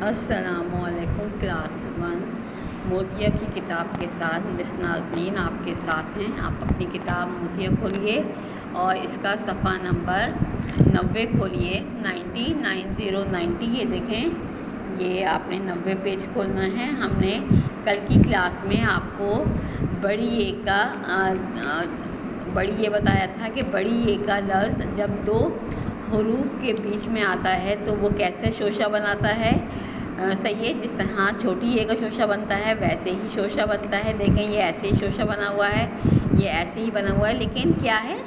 अस्सलामुअलैकुम क्लास 1 मोतिया की किताब के साथ मिस नाज़नीन आपके साथ हैं। आप अपनी किताब मोतिया खोलिए और इसका सफ़ा नंबर 90 खोलिए। 90 ये देखें, ये आपने 90 पेज खोलना है। हमने कल की क्लास में आपको बड़ी ए बताया था कि बड़ी ए का लफ्ज़ जब दो हरूफ के बीच में आता है तो वो कैसे शोशा बनाता है। सही है, जिस तरह छोटी ए का शोशा बनता है वैसे ही शोशा बनता है। देखें, ये ऐसे ही शोशा बना हुआ है, ये ऐसे ही बना हुआ है, लेकिन क्या है,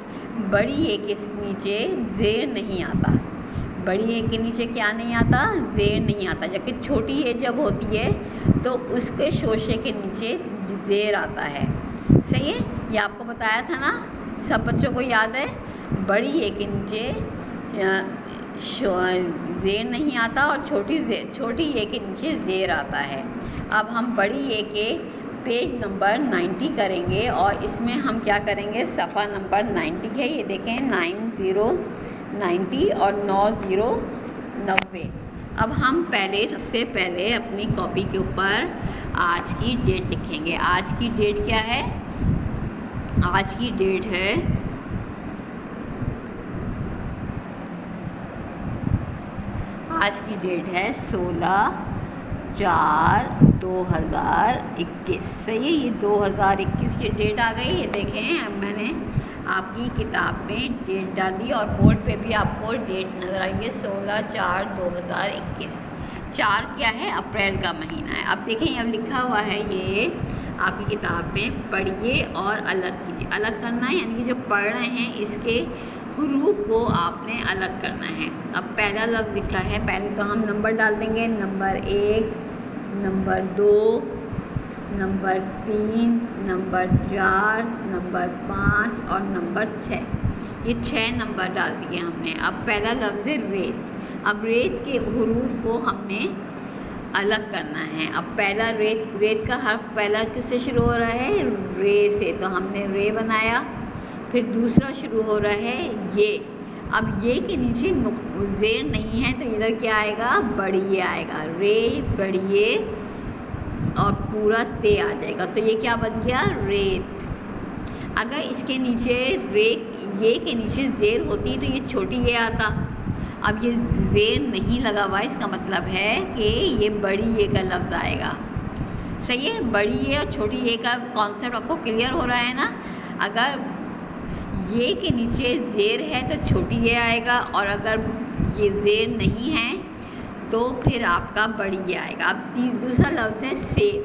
बड़ी ए के नीचे ज़ेर नहीं आता। बड़ी ए के नीचे क्या नहीं आता? ज़ेर नहीं आता। जबकि छोटी ए जब होती है तो उसके शोशे के नीचे ज़ेर आता है। सही है, ये आपको बताया था ना, सब बच्चों को याद है। बड़ी ए के नीचे ज़ेर नहीं आता और छोटी ए के नीचे ज़ेर आता है। अब हम बड़ी ए के पेज नंबर 90 करेंगे और इसमें हम क्या करेंगे, सफ़ा नंबर 90 है। ये देखें, 90 और 90। अब हम सबसे पहले अपनी कॉपी के ऊपर आज की डेट लिखेंगे। आज की डेट क्या है? आज की डेट है 16/4/2021। सही है, ये 2021 ये डेट आ गई। ये देखें, अब मैंने आपकी किताब में डेट डाली और बोर्ड पे भी आपको डेट नज़र आई है, 16/4/2021। 4 क्या है? अप्रैल का महीना है। अब देखें, अब लिखा हुआ है ये आपकी किताब में, पढ़िए और अलग कीजिए। अलग करना है यानी कि जो पढ़ रहे हैं इसके हुरूफ को आपने अलग करना है। अब पहला लफ्ज़ लिखा है, पहले तो हम नंबर डाल देंगे। Number 1, number 2, number 3, number 4, number 5 और नंबर 6। ये 6 नंबर डाल दिए हमने। अब पहला लफ्ज़ है रेत। अब रेत के हुरूफ को हमने अलग करना है। अब पहला रेत का हर्फ पहला किससे शुरू हो रहा है? रे से, तो हमने रे बनाया। फिर दूसरा शुरू हो रहा है ये। अब ये के नीचे ज़ेर नहीं है तो इधर क्या आएगा? बड़ी ये आएगा। रे, बड़ी ये और पूरा ते आ जाएगा, तो ये क्या बन गया? रेत। अगर इसके नीचे ये के नीचे ज़ेर होती तो ये छोटी ये आता। अब ये ज़ेर नहीं लगा हुआ, इसका मतलब है कि ये बड़ी ये का लफ्ज़ आएगा। सही है, बड़ी ये और छोटी ये का कॉन्सेप्ट आपको क्लियर हो रहा है ना। अगर ये के नीचे ज़ेर है तो छोटी ये आएगा, और अगर ये ज़ेर नहीं है तो फिर आपका बड़ी ये आएगा। अब दूसरा लफ्ज़ है सेब।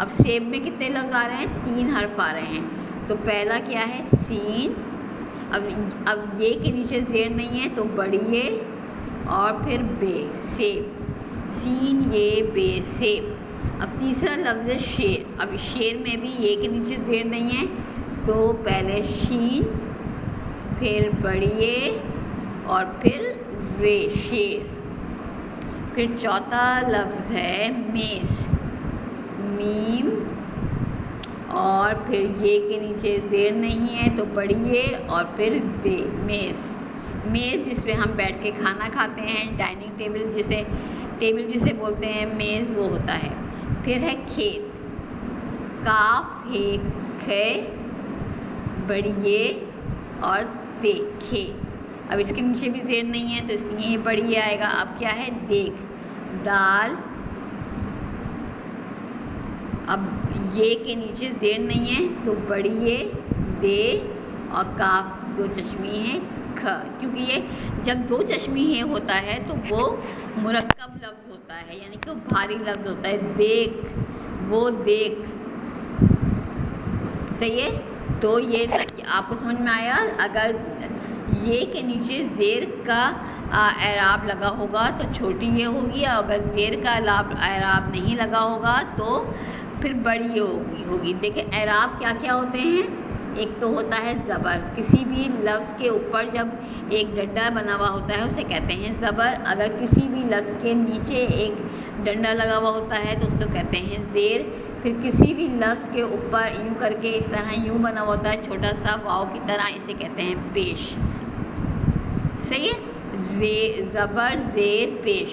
अब सेब में कितने लफ्ज़ आ रहे हैं? 3 हर्फ आ रहे हैं। तो पहला क्या है? सीन। अब ये के नीचे ज़ेर नहीं है तो बड़ी ये और फिर बे, सेब। सीन ये बे, सेब। अब तीसरा लफ्ज़ है शेर। अब शेर में भी ये के नीचे ज़ेर नहीं है तो पहले शीन, फिर बड़ी ये और फिर रे, शेर। फिर चौथा लफ्ज़ है मेज़। मीम और फिर ये के नीचे ज़ेर नहीं है तो बड़ी ये और फिर दे, मेज़ जिस पे हम बैठ के खाना खाते हैं, डाइनिंग टेबल जिसे बोलते हैं, मेज़ वो होता है। फिर है खेत। काफ है, खे, बड़ी ये और ते, खेत। अब इसके नीचे भी ज़ेर नहीं है तो इसलिए ये बड़ी ये आएगा। अब क्या है? देख, दाल। अब ये के नीचे ज़ेर नहीं है तो बड़ी ये, दे और काफ 2 चश्मी है, ख। क्योंकि ये जब 2 चश्मी है होता है तो वो मुरक्कब लफ्ज़ होता है, यानी कि वो भारी लफ्ज़ होता है। देख, वो देख। सही है, तो ये आपको समझ में आया। अगर ये के होगी, ज़ेर का एराब लगा होगा तो छोटी ये होगी, और अगर ज़ेर का एराब नहीं लगा होगा तो फिर बड़ी ये होगी। देखिए, एराब क्या क्या होते हैं। एक तो होता है ज़बर। किसी भी लफ्ज़ के ऊपर जब एक डंडा बना हुआ होता है उसे कहते हैं ज़बर। अगर किसी भी लफ्ज़ के नीचे एक डंडा लगा हुआ होता है तो उसको कहते हैं ज़ेर। फिर किसी भी लफ्ज़ के ऊपर यूँ करके इस तरह यूँ बना हुआ होता है छोटा सा वाव की तरह, इसे कहते हैं पेश। सही है, ज़बर, ज़ेर, पेश।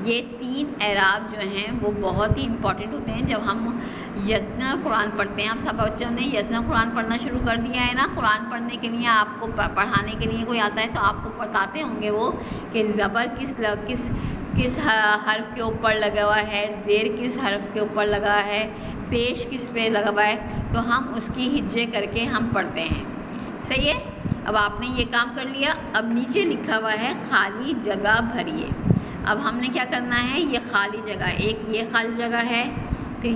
ये 3 एराब जो हैं वो बहुत ही इम्पॉर्टेंट होते हैं। जब हम यस्ना कुरान पढ़ते हैं, आप सब बच्चों ने यस्ना कुरान पढ़ना शुरू कर दिया है ना, कुरान पढ़ने के लिए आपको पढ़ाने के लिए कोई आता है तो आपको बताते होंगे वो कि ज़बर किस हर्फ के ऊपर लगा हुआ है, ज़ेर किस हर्फ के ऊपर लगा है, पेश किस पे लगा हुआ है, तो हम उसकी हिज्जे करके हम पढ़ते हैं। सही है। अब आपने ये काम कर लिया। अब नीचे लिखा हुआ है खाली जगह भरिए। अब हमने क्या करना है, ये खाली जगह, एक ये खाली जगह है, फिर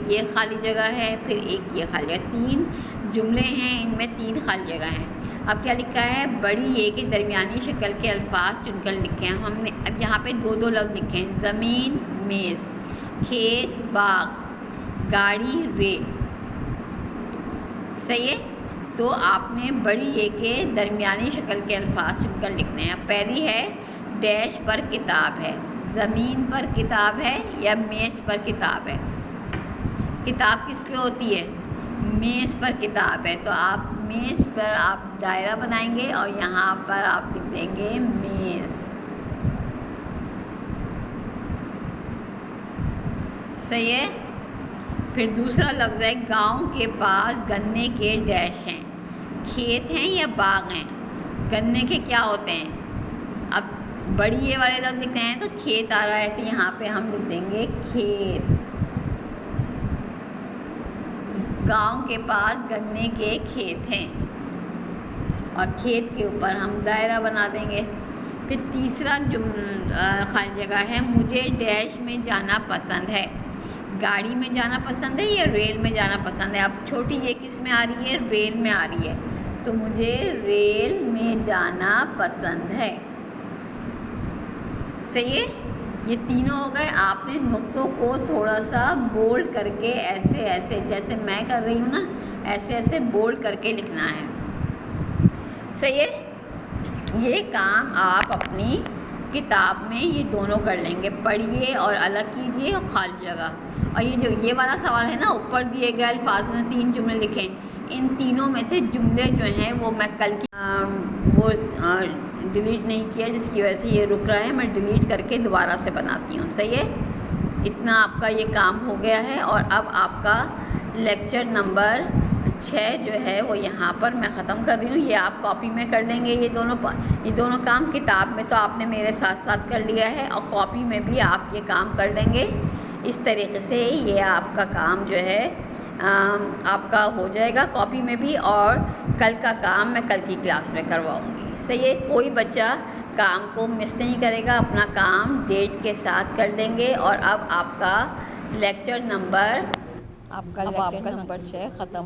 ये खाली जगह है, फिर एक ये खाली जगह, 3 जुमले हैं, इनमें 3 खाली जगह हैं। अब क्या लिखा है, बड़ी ए के दरमियानी शक्ल के अल्फाज चुनकर लिखे हैं हमने। अब यहाँ पे 2-2 लफ्ज़ लिखे हैं, ज़मीन मेज़, खेत बाग, गाड़ी रेल। सही है। तो आपने बड़ी ए के दरमियानी शक्ल के अल्फाज चुनकर लिखने हैं। पहली है डैश पर किताब है, ज़मीन पर किताब है या मेज़ पर किताब है। किताब किस पे होती है, मेज़ पर किताब है, तो आप मेज़ पर आप दायरा बनाएंगे और यहाँ पर आप लिख देंगे मेज़। सही है। फिर दूसरा लफ्ज़ है गांव के पास गन्ने के डैश हैं, खेत हैं या बाग हैं। गन्ने के क्या होते हैं, अब बड़ी ये वाले लफ्ज़ लिखते हैं तो खेत आ रहा है, तो यहाँ पे हम लिख देंगे खेत। गांव के पास गन्ने के खेत हैं और खेत के ऊपर हम दायरा बना देंगे। फिर तीसरा खाली जगह है, मुझे डैश में जाना पसंद है, गाड़ी में जाना पसंद है या रेल में जाना पसंद है। अब छोटी ये किस में आ रही है, रेल में आ रही है, तो मुझे रेल में जाना पसंद है। सही है। ये तीनों हो गए। आपने नुक्तों को थोड़ा सा बोल्ड करके ऐसे ऐसे, जैसे मैं कर रही हूँ ना, ऐसे ऐसे बोल्ड करके लिखना है। सही है। ये काम आप अपनी किताब में ये दोनों कर लेंगे, पढ़िए और अलग कीजिए और खाली जगह। और ये वाला सवाल है ना, ऊपर दिए गए अल्फाज में 3 जुमले लिखें, इन तीनों में से जुमले जो हैं वो मैं कल की डिलीट नहीं किया, जिसकी वजह से ये रुक रहा है। मैं डिलीट करके दोबारा से बनाती हूँ। सही है। इतना आपका ये काम हो गया है। और अब आपका लेक्चर नंबर 6 जो है वो यहाँ पर मैं ख़त्म कर रही हूँ। ये आप कॉपी में कर लेंगे। ये दोनों काम किताब में तो आपने मेरे साथ साथ कर लिया है और कॉपी में भी आप ये काम कर लेंगे। इस तरीके से ये आपका काम जो है आपका हो जाएगा कॉपी में भी, और कल का काम मैं कल की क्लास में करवाऊँगी। सही है। कोई बच्चा काम को मिस नहीं करेगा, अपना काम डेट के साथ कर लेंगे। और अब आपका लेक्चर नंबर 6 ख़त्म।